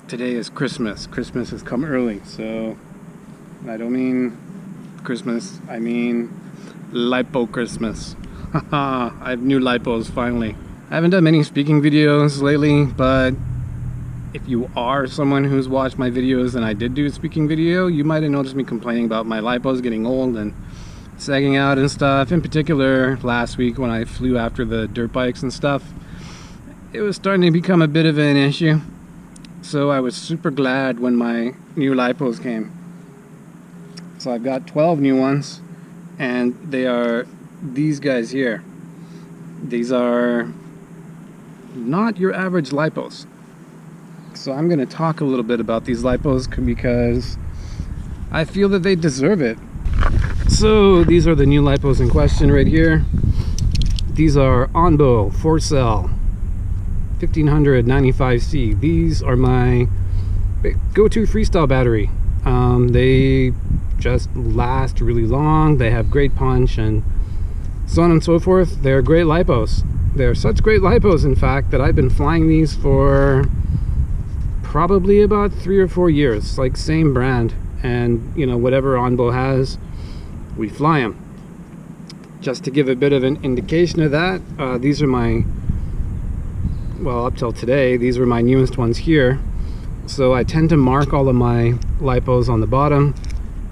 Today is Christmas. Christmas has come early, so I don't mean Christmas, I mean lipo Christmas. I have new lipos finally. I haven't done many speaking videos lately, but if you are someone who's watched my videos and I did do a speaking video, you might have noticed me complaining about my lipos getting old and sagging out and stuff. In particular, last week when I flew after the dirt bikes and stuff, it was starting to become a bit of an issue. So I was super glad when my new lipos came. So I've got 12 new ones, and they are these guys here. These are not your average lipos. So I'm going to talk a little bit about these lipos because I feel that they deserve it. So these are the new lipos in question right here. These are ONBO 4-cell 1595C. These are my go-to freestyle battery. They just last really long. They have great punch and so on and so forth. They're great lipos. They're such great lipos, in fact, that I've been flying these for probably about 3 or 4 years. Like, same brand, and you know, whatever ONBO has, we fly them. Just to give a bit of an indication of that, these are my, well, up till today, these were my newest ones here. So I tend to mark all of my lipos on the bottom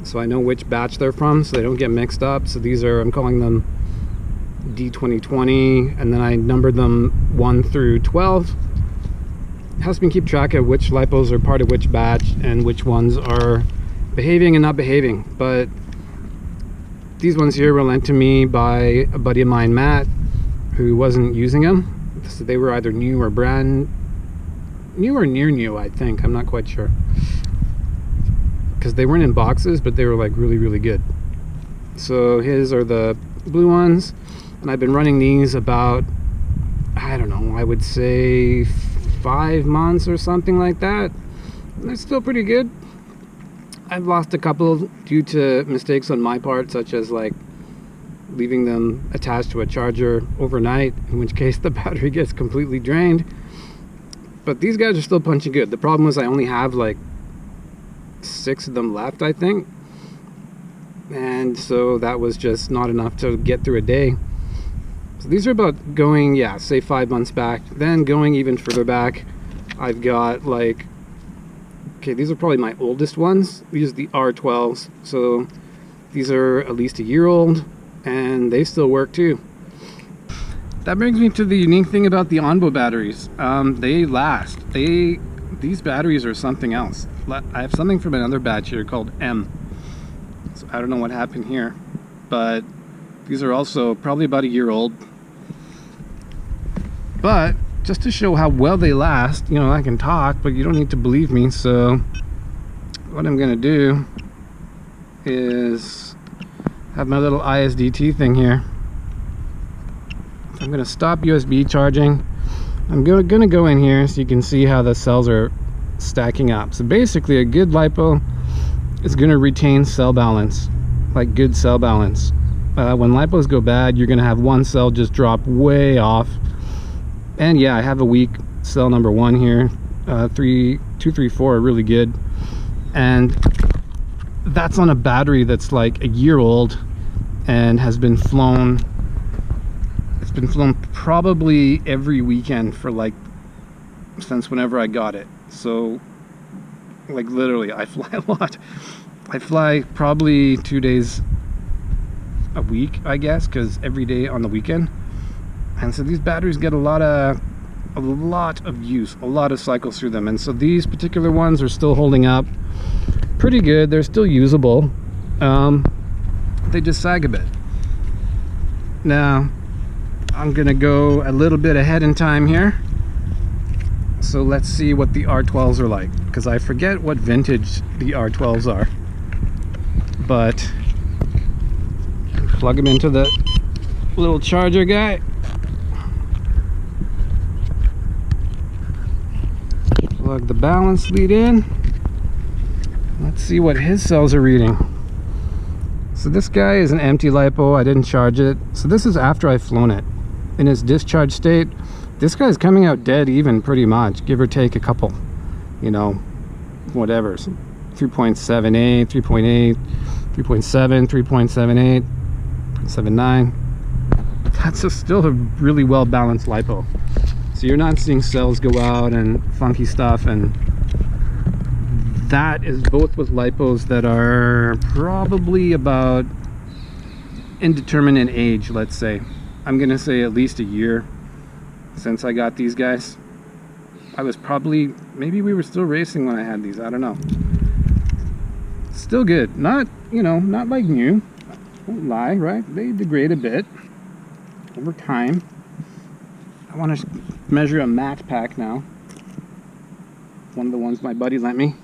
so I know which batch they're from, so they don't get mixed up. So these are, I'm calling them D2020, and then I numbered them 1 through 12. It helps me keep track of which lipos are part of which batch and which ones are behaving and not behaving. But these ones here were lent to me by a buddy of mine, Matt, who wasn't using them. So they were either new or brand new or near new, I think. I'm not quite sure, because they weren't in boxes, but they were like really good. So his are the blue ones, and I've been running these about, I don't know, I would say 5 months or something like that. And they're still pretty good. I've lost a couple due to mistakes on my part, such as like leaving them attached to a charger overnight, in which case the battery gets completely drained. But these guys are still punching good. The problem is I only have like 6 of them left, I think. And so that was just not enough to get through a day. So these are about going, yeah, say 5 months back. Then going even further back, I've got like, okay, these are probably my oldest ones. These are the R12s. So these are at least a year old, and they still work too. That brings me to the unique thing about the ONBO batteries. They last. These batteries are something else. I have something from another batch here called M. So I don't know what happened here, but these are also probably about a year old. But just to show how well they last, you know, I can talk, but you don't need to believe me. So what I'm gonna do is have my little ISDT thing here. I'm gonna stop USB charging. I'm gonna go in here so you can see how the cells are stacking up. So basically, a good lipo is gonna retain cell balance, like good cell balance. When lipos go bad, you're gonna have one cell just drop way off. And yeah, I have a weak cell number 1 here. 2, 3, 4 are really good, and that's on a battery that's like a year old and has been flown. It's been flown probably every weekend for like since whenever I got it. So like literally I fly a lot. I fly probably 2 days a week, I guess, because every day on the weekend. And so these batteries get a lot of use, a lot of cycles through them. And so these particular ones are still holding up pretty good. They're still usable. They just sag a bit. Now I'm gonna go a little bit ahead in time here. So let's see what the R12s are like, because I forget what vintage the R12s are. But plug them into the little charger guy. Plug the balance lead in. Let's see what his cells are reading. So this guy is an empty lipo. I didn't charge it. So this is after I've flown it. In its discharge state, this guy's coming out dead even pretty much, give or take a couple. you know, whatever, 3.78, 3.8, 3.7, 3.78, 0.79. That's still a really well balanced lipo. So you're not seeing cells go out and funky stuff, and that is both with lipos that are probably about indeterminate age, let's say. I'm gonna say at least a year since I got these guys. I was probably, maybe we were still racing when I had these, I don't know. Still good, not, you know, not like new, won't lie, right? They degrade a bit over time. I want to measure a matte pack now. One of the ones my buddy lent me.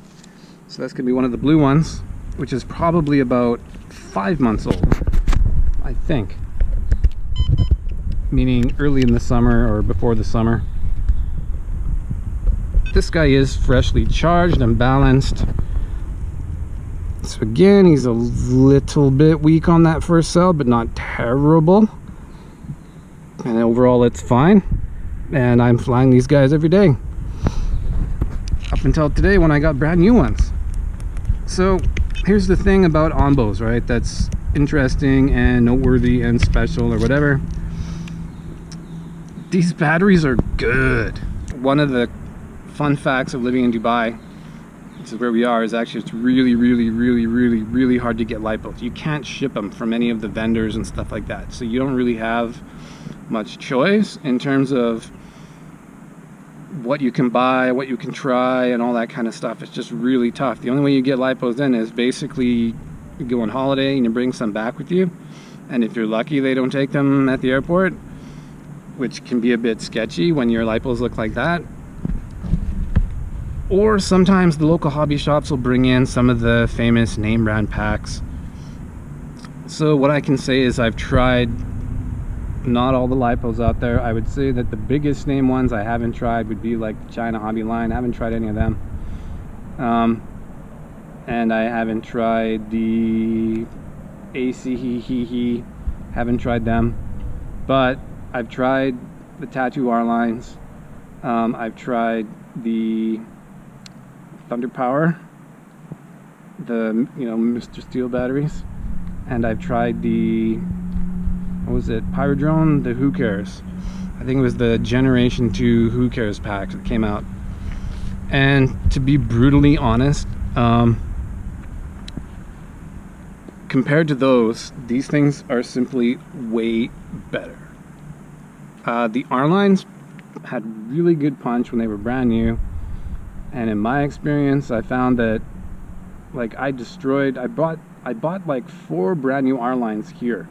So that's gonna be one of the blue ones, which is probably about 5 months old, I think. Meaning early in the summer or before the summer. This guy is freshly charged and balanced. So again, he's a little bit weak on that first cell, but not terrible. And overall it's fine. And I'm flying these guys every day. Up until today when I got brand new ones. So here's the thing about ONBOs, right? That's interesting and noteworthy and special or whatever. These batteries are good. One of the fun facts of living in Dubai, which is where we are, is actually it's really hard to get lipos. You can't ship them from any of the vendors and stuff like that. So you don't really have much choice in terms of what you can buy, what you can try, and all that kind of stuff. It's just really tough. The only way you get lipos then is basically you go on holiday and you bring some back with you, and if you're lucky they don't take them at the airport, which can be a bit sketchy when your lipos look like that. Or sometimes the local hobby shops will bring in some of the famous name brand packs. So what I can say is I've tried not all the lipos out there. I would say that the biggest name ones I haven't tried would be like China Hobby line. I haven't tried any of them. And I haven't tried the ACHE, haven't tried them. But I've tried the Tattoo R lines. I've tried the Thunder Power, the, you know, Mr. Steele batteries, and I've tried the, what was it, Pyrodrone, the Who Cares. I think it was the Generation 2 Who Cares pack that came out. And to be brutally honest, compared to those, these things are simply way better. The R lines had really good punch when they were brand new, and in my experience I found that, like, I bought like 4 brand new R lines here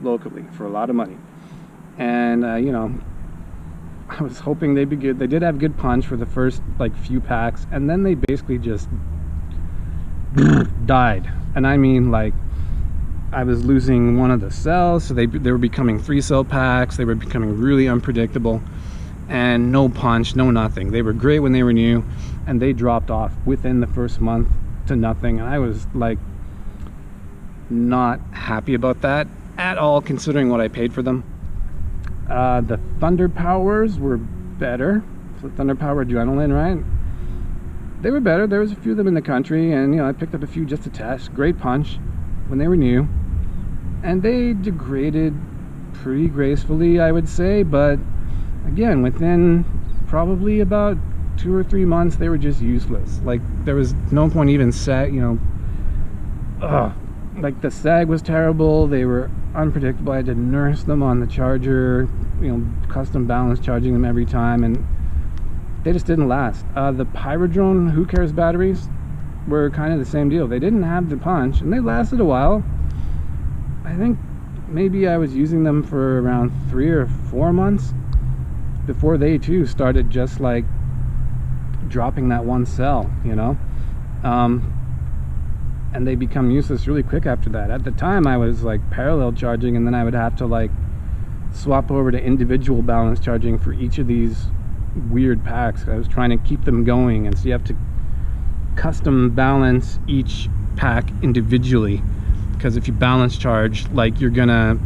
locally for a lot of money, and you know, I was hoping they'd be good. They did have good punch for the first like few packs, and then they basically just died. And I mean, like, I was losing one of the cells, so they were becoming 3-cell packs. They were becoming really unpredictable, and no punch, no nothing. They were great when they were new, and they dropped off within the first month to nothing. And I was like not happy about that at all, considering what I paid for them. The Thunder Powers were better. So Thunder Power Adrenaline, right? They were better. There was a few of them in the country, and you know, I picked up a few just to test. Great punch when they were new, and they degraded pretty gracefully, I would say. But again, within probably about 2 or 3 months, they were just useless. Like, there was no point even set, you know, like the sag was terrible. They were unpredictable. I had to nurse them on the charger, you know, custom balance charging them every time, and they just didn't last. The Pyrodrone Who Cares batteries were kind of the same deal. They didn't have the punch, and they lasted a while. I think maybe I was using them for around 3 or 4 months before they too started just like dropping that one cell, you know. And they become useless really quick after that. At the time I was like parallel charging, and then I would have to like swap over to individual balance charging for each of these weird packs. I was trying to keep them going, and so you have to custom balance each pack individually, because if you balance charge, like, you're gonna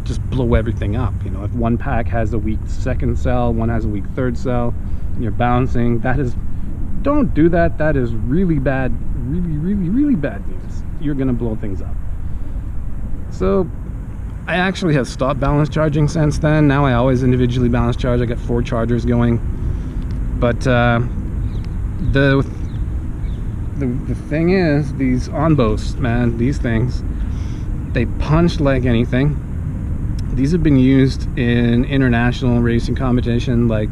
just blow everything up. You know, if one pack has a weak second cell, one has a weak third cell, and you're balancing, that don't do that. That is really bad, really bad news. You're gonna blow things up. So I actually have stopped balance charging since then. Now I always individually balance charge. I got 4 chargers going. But the thing is, these ONBOs, man, these things, they punch like anything. These have been used in international racing competition, like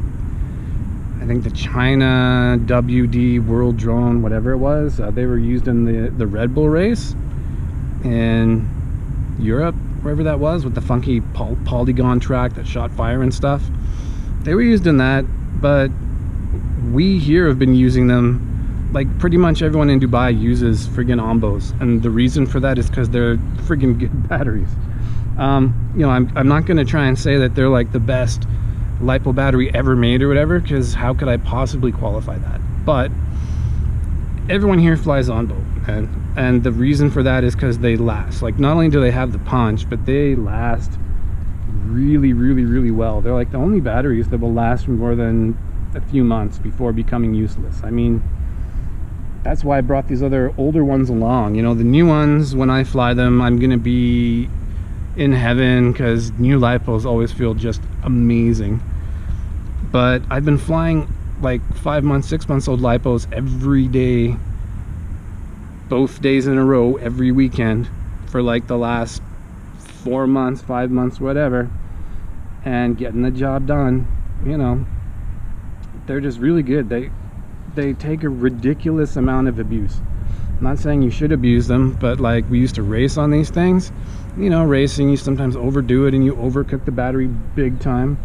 I think the China WD World Drone, whatever it was. They were used in the Red Bull race in Europe, wherever that was, with the funky polygon track that shot fire and stuff. They were used in that, but we here have been using them. Like pretty much everyone in Dubai uses friggin' ONBOs, and the reason for that is because they're friggin' good batteries. You know, I'm not gonna try and say that they're like the best LiPo battery ever made or whatever, because how could I possibly qualify that? But everyone here flies ONBO, and the reason for that is because they last. Like, not only do they have the punch, but they last really well. They're like the only batteries that will last for more than a few months before becoming useless. I mean, that's why I brought these other older ones along. You know, the new ones, when I fly them, I'm gonna be in heaven, because new LiPos always feel just amazing. But I've been flying like 5 months, 6 months old LiPos every day, both days in a row, every weekend for like the last 4 months, 5 months, whatever, and getting the job done. You know, they're just really good. They take a ridiculous amount of abuse. I'm not saying you should abuse them, but like, we used to race on these things. You know, racing, you sometimes overdo it and you overcook the battery big time,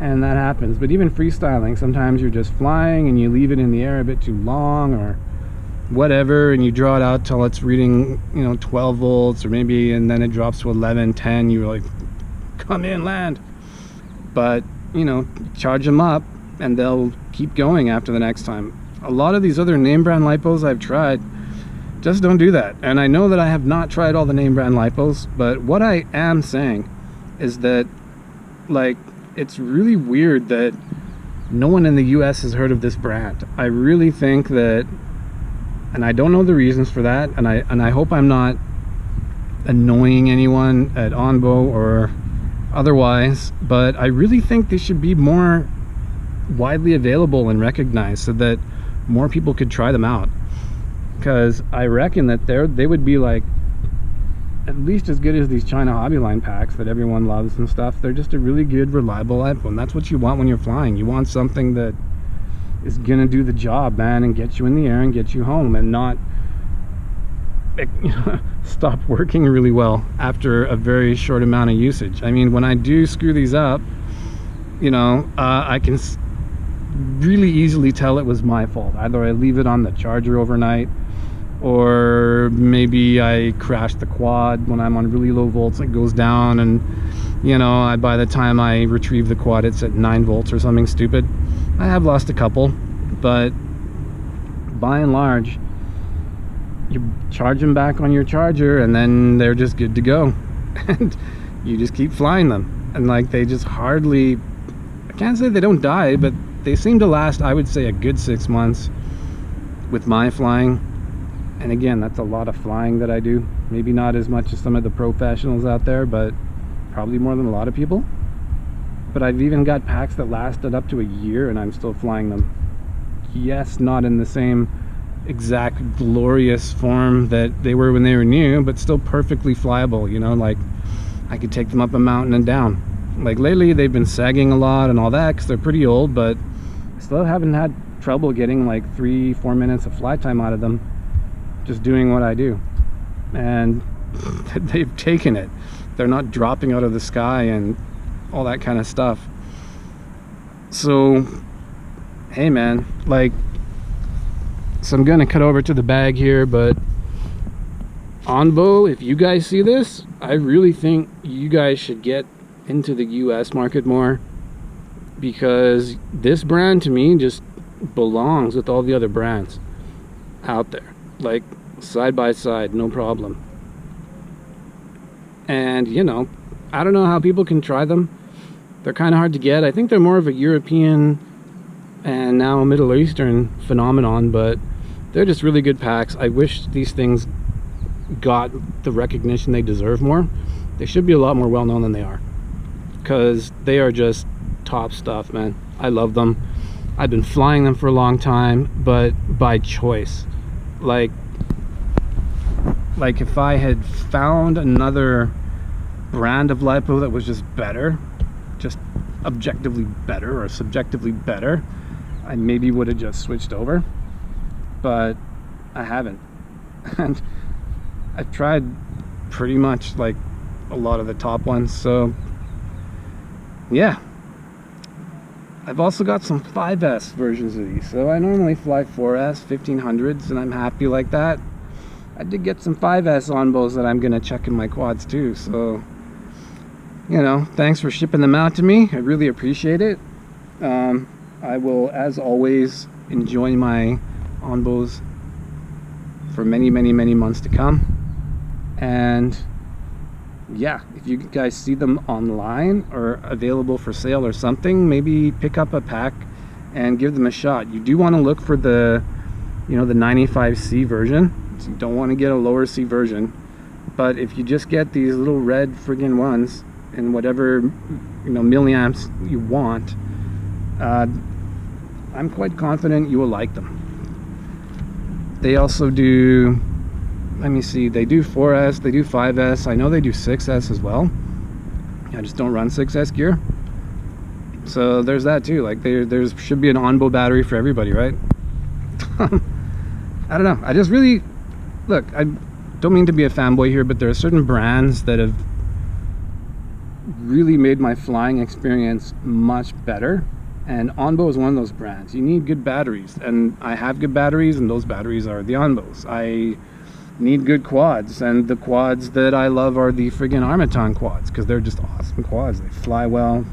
and that happens. But even freestyling, sometimes you're just flying and you leave it in the air a bit too long or whatever, and you draw it out till it's reading, you know, 12 volts or maybe, and then it drops to 11, 10. You're like, come in, land. But, you know, charge them up and they'll keep going after the next time. A lot of these other name brand LiPos I've tried just don't do that. And I know that I have not tried all the name brand LiPos, but what I am saying is that, like, it's really weird that no one in the US has heard of this brand. I really think that, and I don't know the reasons for that, and I hope I'm not annoying anyone at ONBO or otherwise, but I really think they should be more widely available and recognized so that more people could try them out. Because I reckon that they would be like at least as good as these China Hobbyline packs that everyone loves and stuff. They're just a really good, reliable LiPo, and that's what you want when you're flying. You want something that is gonna do the job, man, and get you in the air and get you home, and not stop working really well after a very short amount of usage. I mean, when I do screw these up, you know, I can really easily tell it was my fault. Either I leave it on the charger overnight, or maybe I crash the quad when I'm on really low volts. It goes down, and you know, by the time I retrieve the quad, it's at 9 volts or something stupid. I have lost a couple, but by and large, you charge them back on your charger and then they're just good to go. And you just keep flying them, and like, they just hardly, I can't say they don't die, but they seem to last, I would say, a good 6 months with my flying. And again, that's a lot of flying that I do. Maybe not as much as some of the professionals out there, but probably more than a lot of people. But I've even got packs that lasted up to a year and I'm still flying them. Yes, not in the same exact glorious form that they were when they were new, but still perfectly flyable. You know, like, I could take them up a mountain and down. Like, lately they've been sagging a lot and all that because they're pretty old, but I still haven't had trouble getting like 3-4 minutes of flight time out of them just doing what I do. And they've taken it. They're not dropping out of the sky and all that kind of stuff. So hey man, like, so I'm gonna cut over to the bag here, but ONBO, if you guys see this, I really think you guys should get into the US market more, because this brand to me just belongs with all the other brands out there, like side by side, no problem. And you know, I don't know how people can try them. They're kind of hard to get. I think they're more of a European and now a Middle Eastern phenomenon, but they're just really good packs. I wish these things got the recognition they deserve more. They should be a lot more well known than they are, because they are just top stuff, man. I love them. I've been flying them for a long time, but by choice. Like if I had found another brand of lipo that was just better, just objectively better or subjectively better, I maybe would have just switched over, but I haven't. And I've tried pretty much like a lot of the top ones, so yeah. I've also got some 5S versions of these, so I normally fly 4S 1500s and I'm happy like that. I did get some 5S ONBOs that I'm gonna check in my quads too, so you know, thanks for shipping them out to me. I really appreciate it. I will, as always, enjoy my ONBOs for many months to come. And yeah, if you guys see them online or available for sale or something, maybe pick up a pack and give them a shot. You do want to look for the, you know, the 95C version. So you don't want to get a lower C version. But if you just get these little red friggin' ones and whatever, you know, milliamps you want, I'm quite confident you will like them. They also do, let me see, they do 4S, they do 5S, I know they do 6S as well. I just don't run 6S gear. So there's that too. Like there should be an ONBO battery for everybody, right? I don't know. I just really, look, I don't mean to be a fanboy here, but there are certain brands that have really made my flying experience much better. And ONBO is one of those brands. You need good batteries, and I have good batteries, and those batteries are the ONBOs. I need good quads, and the quads that I love are the friggin' Armattan quads, because they're just awesome quads. They fly well,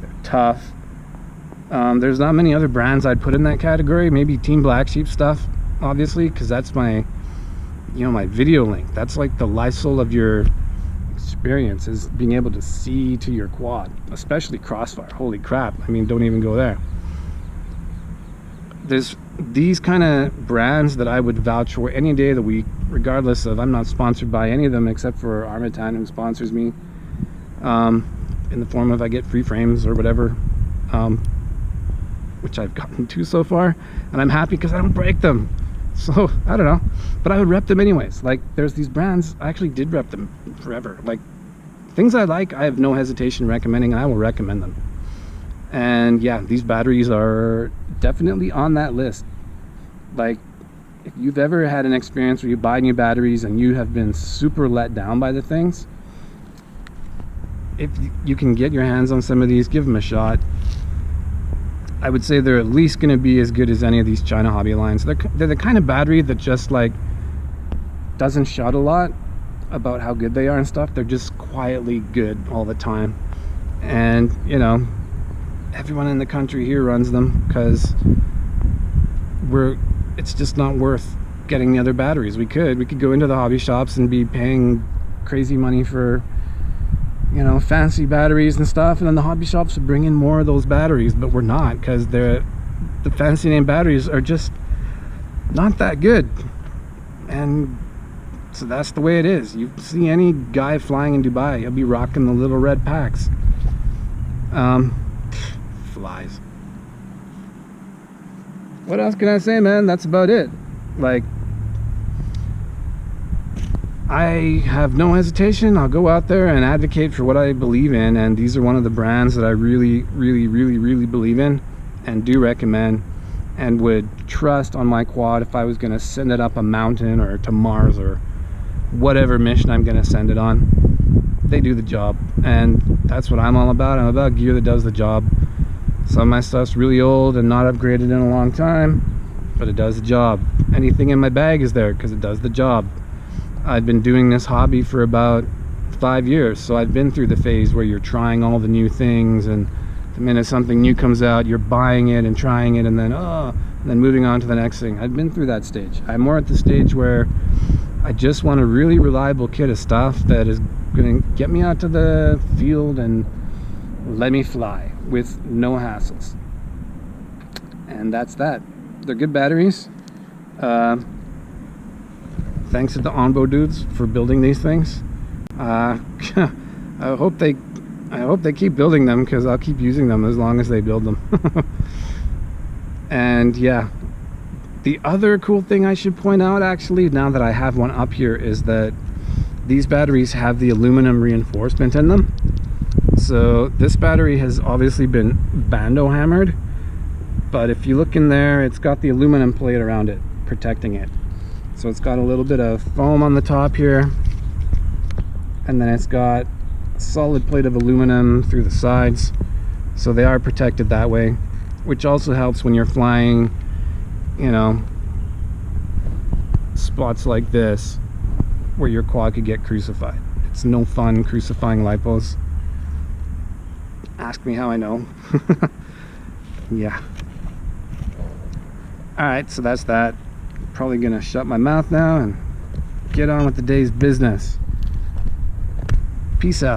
they're tough. There's not many other brands I'd put in that category. Maybe Team Black Sheep stuff, obviously, because that's my, you know, my video link. That's like the life soul of your experience, is being able to see to your quad, especially Crossfire. Holy crap, I mean, don't even go there. There's these kind of brands that I would vouch for any day of the week, regardless of, I'm not sponsored by any of them except for Armattan, who sponsors me in the form of I get free frames or whatever, which I've gotten 2 so far, and I'm happy because I don't break them. So I don't know, but I would rep them anyways. Like, there's these brands, I actually did rep them forever. Like, things I like, I have no hesitation recommending, and I will recommend them. And yeah, these batteries are definitely on that list. Like, if you've ever had an experience where you buy new batteries and you have been super let down by the things, if you can get your hands on some of these, give them a shot. I would say they're at least going to be as good as any of these China hobby lines. They're the kind of battery that just like doesn't shout a lot about how good they are and stuff. They're just quietly good all the time. And you know, everyone in the country here runs them because it's just not worth getting the other batteries. We could go into the hobby shops and be paying crazy money for, you know, fancy batteries and stuff, and then the hobby shops would bring in more of those batteries, but we're not, because the fancy name batteries are just not that good. And so that's the way it is. You see any guy flying in Dubai, he'll be rocking the little red packs. Flies. What else can I say, man? That's about it. Like, I have no hesitation. I'll go out there and advocate for what I believe in, and these are one of the brands that I really believe in and do recommend and would trust on my quad if I was going to send it up a mountain or to Mars or whatever mission I'm going to send it on. They do the job, and that's what I'm all about. I'm about gear that does the job. Some of my stuff's really old and not upgraded in a long time, but it does the job. Anything in my bag is there because it does the job. I've been doing this hobby for about 5 years, so I've been through the phase where you're trying all the new things, and the minute something new comes out, you're buying it and trying it, and then moving on to the next thing. I've been through that stage. I'm more at the stage where I just want a really reliable kit of stuff that is going to get me out to the field and let me fly with no hassles. And that's that. They're good batteries. Thanks to the ONBO dudes for building these things. I hope they keep building them, because I'll keep using them as long as they build them. And yeah, the other cool thing I should point out, actually, now that I have one up here, is that these batteries have the aluminum reinforcement in them. So this battery has obviously been bando hammered, but if you look in there, it's got the aluminum plate around it protecting it. So it's got a little bit of foam on the top here, and then it's got a solid plate of aluminum through the sides, so they are protected that way, which also helps when you're flying, you know, spots like this where your quad could get crucified. It's no fun crucifying lipos. Ask me how I know. Yeah. Alright, so that's that. Probably gonna shut my mouth now and get on with the day's business. Peace out.